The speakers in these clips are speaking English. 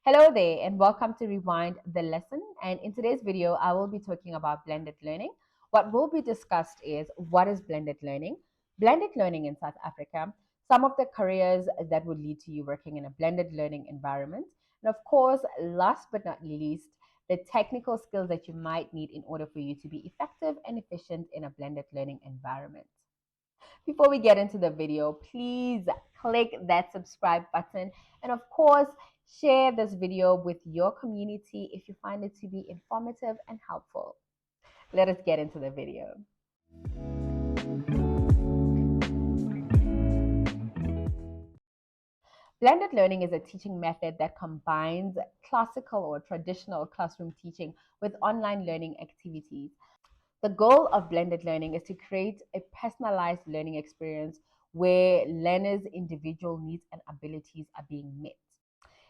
Hello there and welcome to Rewind the Lesson. And in today's video, I will be talking about blended learning. What will be discussed is what is blended learning in South Africa, some of the careers that would lead to you working in a blended learning environment, and of course, last but not least, the technical skills that you might need in order for you to be effective and efficient in a blended learning environment. Before we get into the video, please click that subscribe button and of course, share this video with your community if you find it to be informative and helpful. Let us get into the video. Blended learning is a teaching method that combines classical or traditional classroom teaching with online learning activities. The goal of blended learning is to create a personalized learning experience where learners' individual needs and abilities are being met.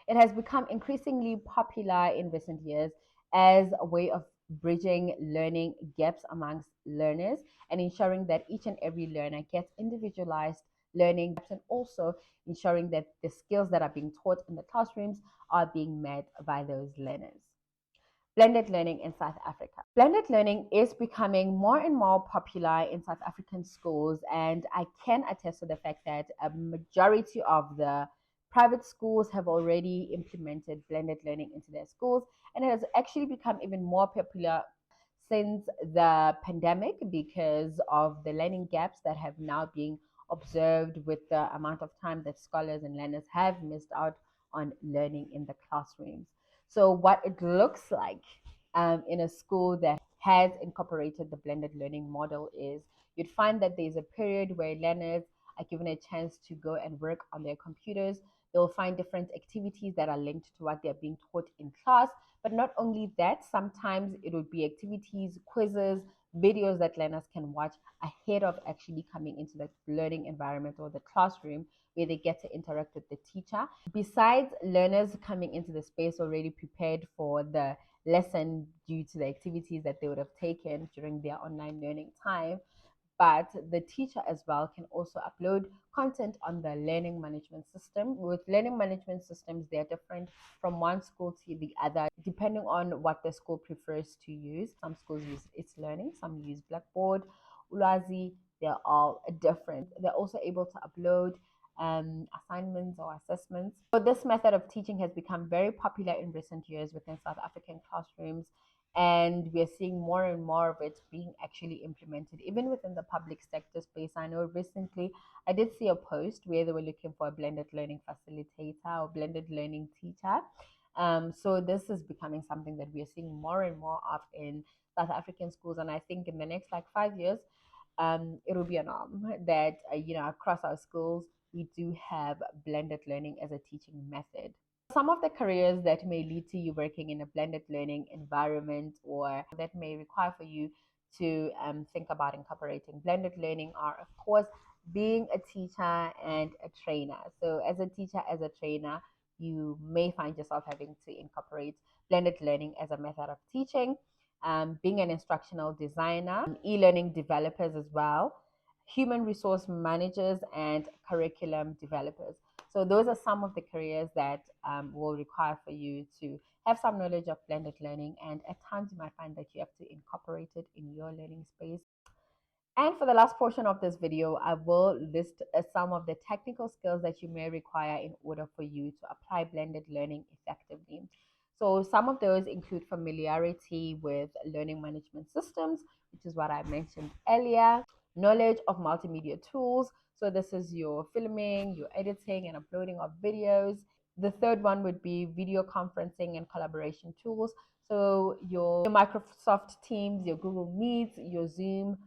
It has become increasingly popular in recent years as a way of bridging learning gaps amongst learners and ensuring that each and every learner gets individualized learning and also ensuring that the skills that are being taught in the classrooms are being met by those learners. Blended learning in South Africa. Blended learning is becoming more and more popular in South African schools, and I can attest to the fact that a majority of the private schools have already implemented blended learning into their schools, and it has actually become even more popular since the pandemic because of the learning gaps that have now been observed with the amount of time that scholars and learners have missed out on learning in the classrooms. So, what it looks like in a school that has incorporated the blended learning model is you'd find that there's a period where learners are given a chance to go and work on their computers. They'll find different activities that are linked to what they're being taught in class. But not only that, sometimes it would be activities, quizzes, videos that learners can watch ahead of actually coming into the learning environment or the classroom where they get to interact with the teacher. Besides learners coming into the space already prepared for the lesson due to the activities that they would have taken during their online learning time, but the teacher as well can also upload content on the learning management system. With learning management systems, they're different from one school to the other, depending on what the school prefers to use. Some schools use It's Learning, some use Blackboard, Ulazi, they're all different. They're also able to upload assignments or assessments. So this method of teaching has become very popular in recent years within South African classrooms, and we're seeing more and more of it being actually implemented even within the public sector space. I know recently I did see a post where they were looking for a blended learning facilitator or blended learning teacher. So this is becoming something that we are seeing more and more of in South African schools, and I think in the next like 5 years, it will be a norm that across our schools we do have blended learning as a teaching method. Some of the careers that may lead to you working in a blended learning environment or that may require for you to think about incorporating blended learning are, of course, being a teacher and a trainer. So, as a teacher, as a trainer, you may find yourself having to incorporate blended learning as a method of teaching, being an instructional designer, e learning developers as well, human resource managers, and curriculum developers. So those are some of the careers that will require for you to have some knowledge of blended learning, and at times you might find that you have to incorporate it in your learning space. And for the last portion of this video, I will list some of the technical skills that you may require in order for you to apply blended learning effectively. So some of those include familiarity with learning management systems, which is what I mentioned earlier, knowledge of multimedia tools. So this is your filming, your editing and uploading of videos. The third one would be video conferencing and collaboration tools. So your Microsoft Teams, your Google Meets, your Zoom.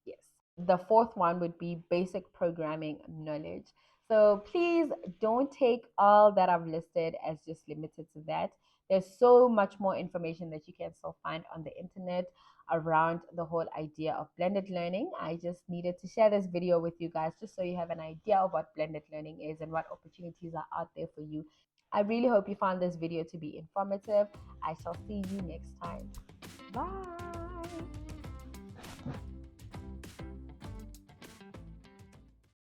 Yes. The fourth one would be basic programming knowledge. So please don't take all that I've listed as just limited to that. There's so much more information that you can still find on the internet around the whole idea of blended learning. I just needed to share this video with you guys just so you have an idea of what blended learning is and what opportunities are out there for you. I really hope you found this video to be informative. I shall see you next time. Bye.